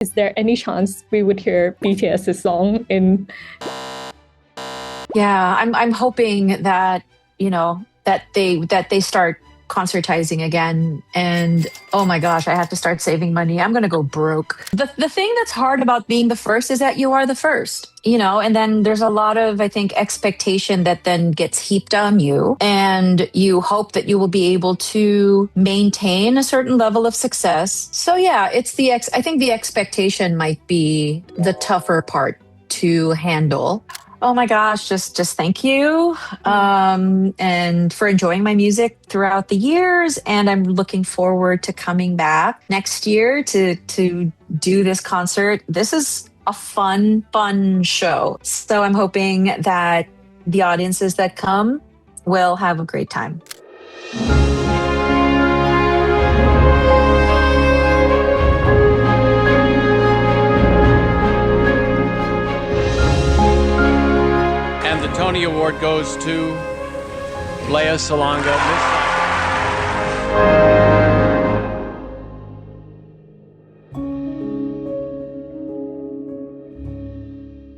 Is there any chance we would hear BTS's song in? Yeah, I'm hoping that, that they start concertizing again. And oh my gosh, I have to start saving money. I'm going to go broke. The thing that's hard about being the first is that you are the first, and then there's a lot of, I think, expectation that then gets heaped on you. And you hope that you will be able to maintain a certain level of success. So yeah, I think the expectation might be the tougher part to handle. Oh my gosh, just thank you. And for enjoying my music throughout the years. And I'm looking forward to coming back next year to do this concert. This is a fun show. So I'm hoping that the audiences that come will have a great time. And the Tony Award goes to Lea Salonga.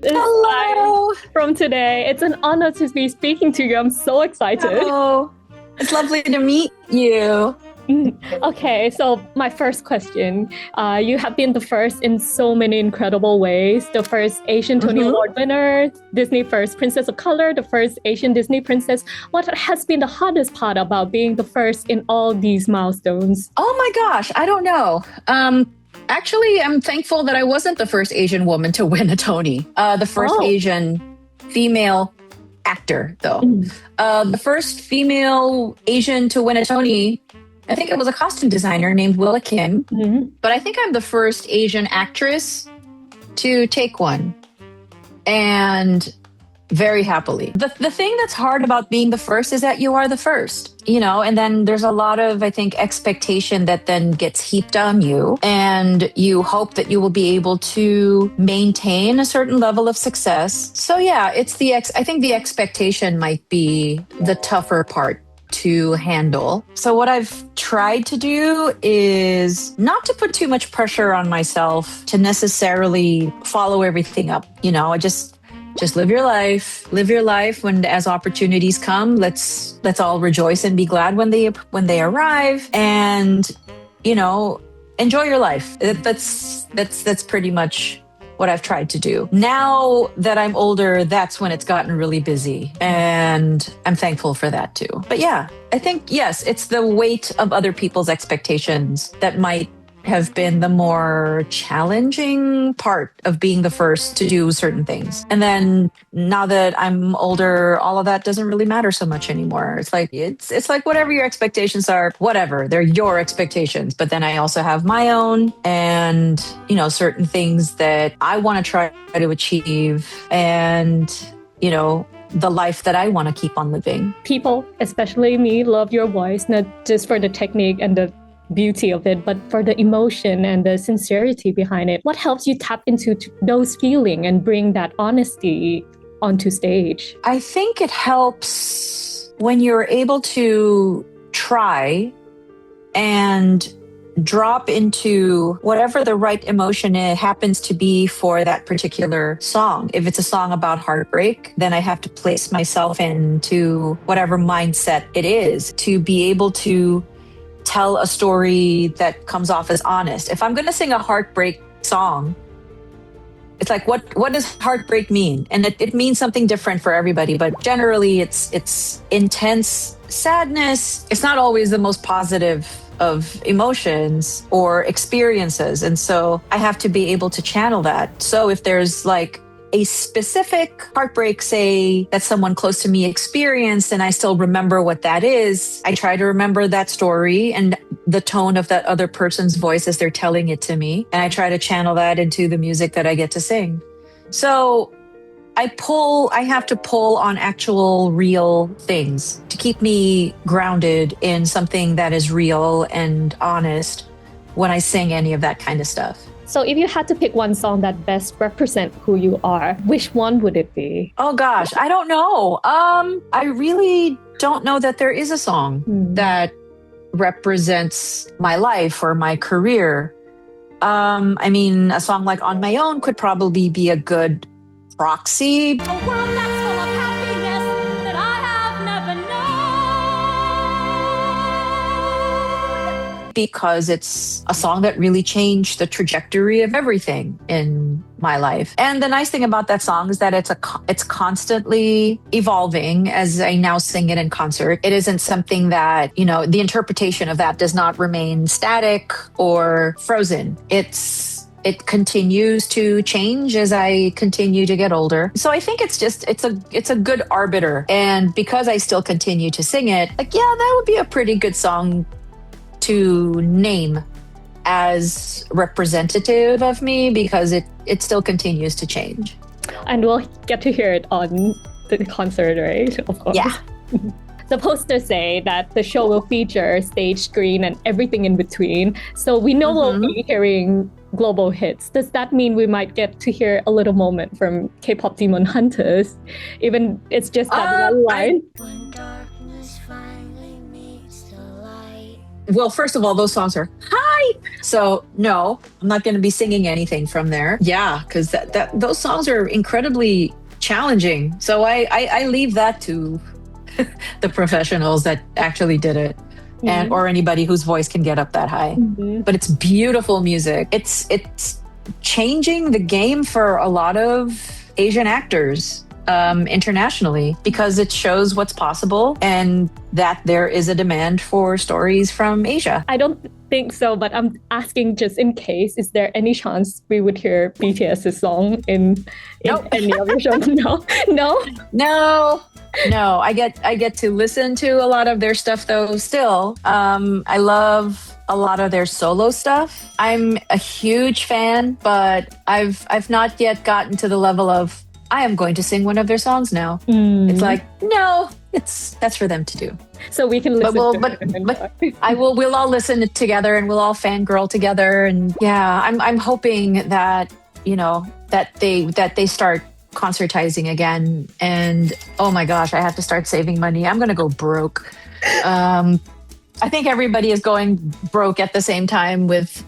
Hello from today. It's an honor to be speaking to you. I'm so excited. Hello. It's lovely to meet you. Okay, so my first question. You have been the first in so many incredible ways. The first Asian Tony Award winner, Disney first Princess of Color, the first Asian Disney princess. What has been the hardest part about being the first in all these milestones? Oh my gosh, I don't know. Actually, I'm thankful that I wasn't the first Asian woman to win a Tony. The first Asian female actor, though. The first female Asian to win a Tony, I think it was a costume designer named Willa Kim. But I think I'm the first Asian actress to take one. And very happily. The thing that's hard about being the first is that you are the first, and then there's a lot of, I think, expectation that then gets heaped on you. And you hope that you will be able to maintain a certain level of success. So yeah, I think the expectation might be the tougher part to handle. So what I've tried to do is not to put too much pressure on myself to necessarily follow everything up. I just live your life when as opportunities come. Let's all rejoice and be glad when they arrive, and enjoy your life. That's pretty much what I've tried to do. Now that I'm older, that's when it's gotten really busy, and I'm thankful for that too. But yeah, I think, yes, it's the weight of other people's expectations that might have been the more challenging part of being the first to do certain things. And then now that I'm older, all of that doesn't really matter so much anymore. It's like whatever your expectations are, whatever, they're your expectations. But then I also have my own, and certain things that I want to try to achieve, and the life that I want to keep on living. People, especially me, love your voice, not just for the technique and the beauty of it, but for the emotion and the sincerity behind it. What helps you tap into those feelings and bring that honesty onto stage? I think it helps when you're able to try and drop into whatever the right emotion happens to be for that particular song. If it's a song about heartbreak, then I have to place myself into whatever mindset it is to be able to tell a story that comes off as honest. If I'm going to sing a heartbreak song, it's like, what does heartbreak mean? And it means something different for everybody, but generally it's intense sadness. It's not always the most positive of emotions or experiences. And so I have to be able to channel that. So if there's like a specific heartbreak, say, that someone close to me experienced, and I still remember what that is, I try to remember that story and the tone of that other person's voice as they're telling it to me. And I try to channel that into the music that I get to sing. So I have to pull on actual real things to keep me grounded in something that is real and honest when I sing any of that kind of stuff. So if you had to pick one song that best represents who you are, which one would it be? Oh gosh, I don't know. I really don't know that there is a song that represents my life or my career. I mean, a song like On My Own could probably be a good proxy. A world that's full of happiness that I have never known. Because it's a song that really changed the trajectory of everything in my life. And the nice thing about that song is that it's constantly evolving as I now sing it in concert. It isn't something that, the interpretation of that does not remain static or frozen. It continues to change as I continue to get older. So I think it's a good arbiter. And because I still continue to sing it, that would be a pretty good song to name as representative of me because it still continues to change. And we'll get to hear it on the concert, right? Of course. Yeah. The posters say that the show will feature stage screen and everything in between. So we know we'll be hearing global hits. Does that mean we might get to hear a little moment from K-pop Demon Hunters? Even it's just that one line. When darkness finally meets the light. Well, first of all, those songs are hi. So no, I'm not going to be singing anything from there. Yeah, because those songs are incredibly challenging. So I leave that to the professionals that actually did it. And or anybody whose voice can get up that high. But it's beautiful music. It's changing the game for a lot of Asian actors internationally because it shows what's possible and that there is a demand for stories from Asia. I don't think so, but I'm asking just in case, is there any chance we would hear BTS's song in any of your shows? No, I get to listen to a lot of their stuff though still. I love a lot of their solo stuff. I'm a huge fan, but I've not yet gotten to the level of I am going to sing one of their songs now. It's like, no, that's for them to do. So we can listen but we'll all listen together and we'll all fangirl together. And yeah, I'm hoping that, that they start concertizing again. And oh my gosh, I have to start saving money. I'm going to go broke. I think everybody is going broke at the same time with,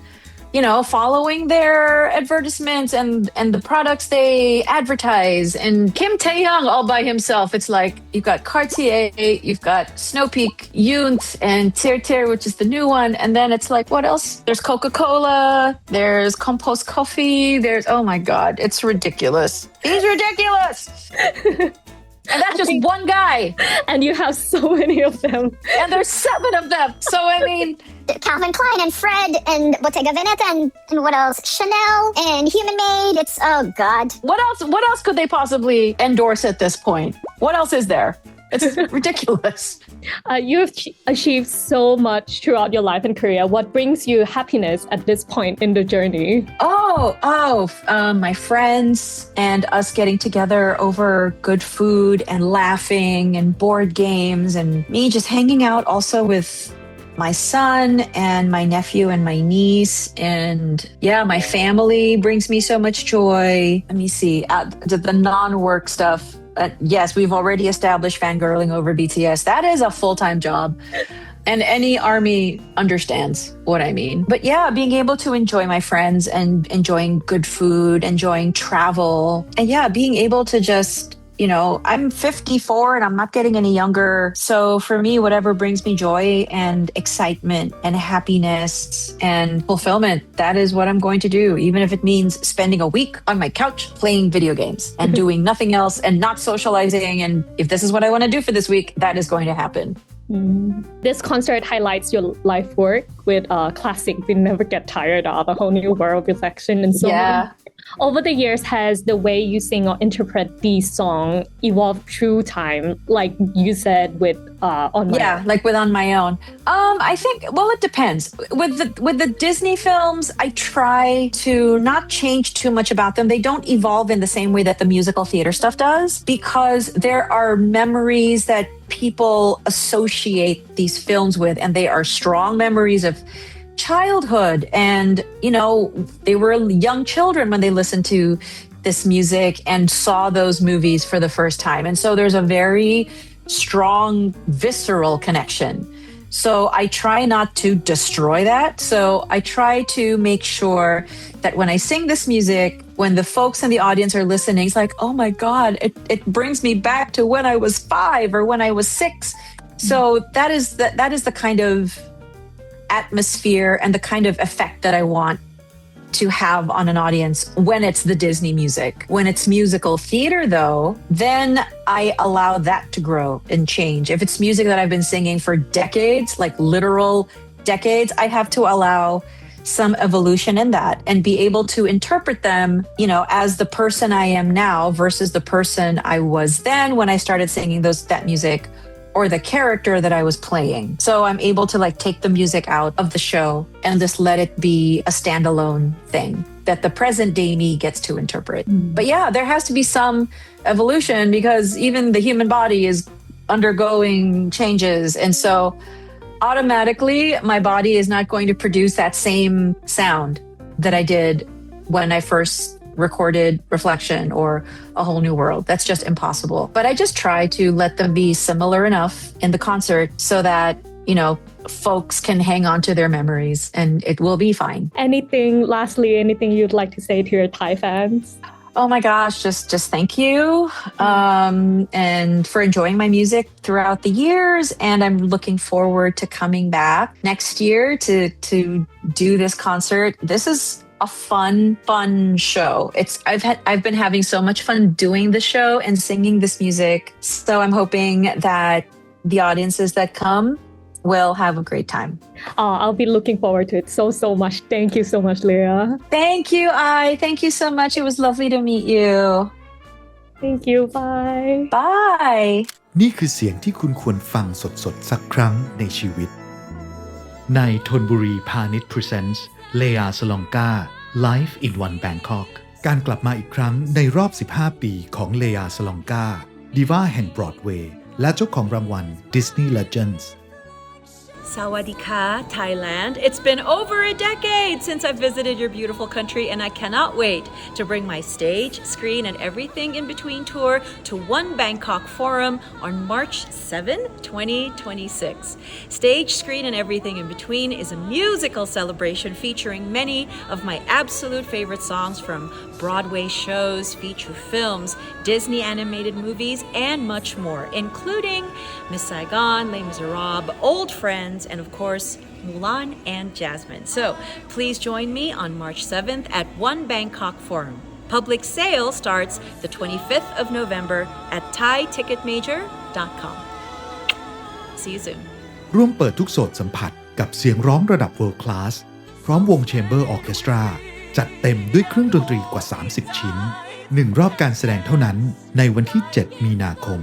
following their advertisements and the products they advertise. And Kim Tae-young all by himself, it's like you've got Cartier, you've got Snow Peak, Yount, and Tir Tir, which is the new one. And then it's like, what else? There's Coca-Cola, there's Compost Coffee, there's, oh my God, it's ridiculous. He's ridiculous. And that's just one guy. And you have so many of them. And there's 7 of them. So, I mean... Calvin Klein and Fred and Bottega Veneta and what else? Chanel and Human Made. It's, oh God. What else could they possibly endorse at this point? What else is there? It's ridiculous. You've achieved so much throughout your life in Korea. What brings you happiness at this point in the journey? My friends and us getting together over good food and laughing and board games and me just hanging out also with my son and my nephew and my niece. And yeah, my family brings me so much joy. Let me see, the non-work stuff. Yes, we've already established fangirling over BTS. That is a full-time job. And any army understands what I mean. But yeah, being able to enjoy my friends and enjoying good food, enjoying travel. And yeah, being able to just, I'm 54 and I'm not getting any younger. So for me, whatever brings me joy and excitement and happiness and fulfillment, that is what I'm going to do. Even if it means spending a week on my couch playing video games and doing nothing else and not socializing. And if this is what I want to do for this week, that is going to happen. This concert highlights your life work with classic We Never Get Tired of, A Whole New World reflection and so on. Over the years, has the way you sing or interpret these songs evolved through time, like you said with On My Own? Like with On My Own. I think, well, it depends. With the Disney films, I try to not change too much about them. They don't evolve in the same way that the musical theater stuff does, because there are memories that people associate these films with, and they are strong memories of childhood. And, they were young children when they listened to this music and saw those movies for the first time. And so there's a very strong, visceral connection. So I try not to destroy that. So I try to make sure that when I sing this music, when the folks in the audience are listening, it's like, oh my God, it brings me back to when I was 5 or when I was 6. So that is the kind of atmosphere and the kind of effect that I want to have on an audience when it's the Disney music. When it's musical theater though, then I allow that to grow and change. If it's music that I've been singing for decades, like literal decades, I have to allow some evolution in that and be able to interpret them, as the person I am now versus the person I was then when I started singing that music, or the character that I was playing. So I'm able to take the music out of the show and just let it be a standalone thing that the present day me gets to interpret. But yeah, there has to be some evolution because even the human body is undergoing changes. And so automatically my body is not going to produce that same sound that I did when I first recorded Reflection or A Whole New World. That's just impossible. But I just try to let them be similar enough in the concert so that, folks can hang on to their memories and it will be fine. Lastly, anything you'd like to say to your Thai fans? Oh my gosh, just thank you. And for enjoying my music throughout the years. And I'm looking forward to coming back next year to do this concert. This is a fun show. I've been having so much fun doing the show and singing this music. So I'm hoping that the audiences that come will have a great time. I'll be looking forward to it so much. Thank you so much, Lea. Thank you, Thank you so much. It was lovely to meet you. Thank you. Bye. Bye. นี่คือเสียงที่คุณควรฟังสดๆสักครั้งในชีวิตใน Thonburi Phanich Presents Lea Salonga Live in One Bangkok การกลับมาอีกครั้งในรอบ 15 ปีของ Lea Salonga ดิว่าแห่งบรอดเวย์และเจ้าของรางวัล Disney Legends Sawadika, Thailand. It's been over a decade since I've visited your beautiful country, and I cannot wait to bring my stage, screen, and everything in between tour to One Bangkok Forum on March 7, 2026. Stage, screen, and everything in between is a musical celebration featuring many of my absolute favorite songs from Broadway shows, feature films, Disney animated movies, and much more, including Miss Saigon, Les Miserables, Old Friends, and of course, Mulan and Jasmine. So please join me on March 7th at One Bangkok Forum. Public sale starts the 25th of November at thaiticketmajor.com. See you soon. ร่วมเปิดทุกโสดสัมผัสกับเสียงร้องระดับ World Class พร้อมวง Chamber Orchestra จัดเต็มด้วยเครื่องดนตรีกว่า 30 ชิ้น 1 รอบการแสดงเท่านั้นในวันที่ 7 มีนาคม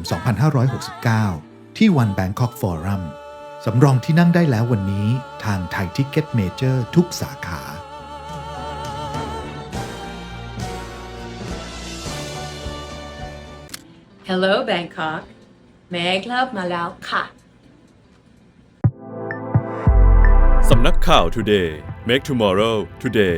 2569 ที่ One Bangkok Forum สำรองที่นั่งได้แล้ววันนี้ทาง Thai Ticket Major ทุกสาขา Hello Bangkok. Meg Love มาแล้วค่ะ สำนักข่าว Today Make Tomorrow Today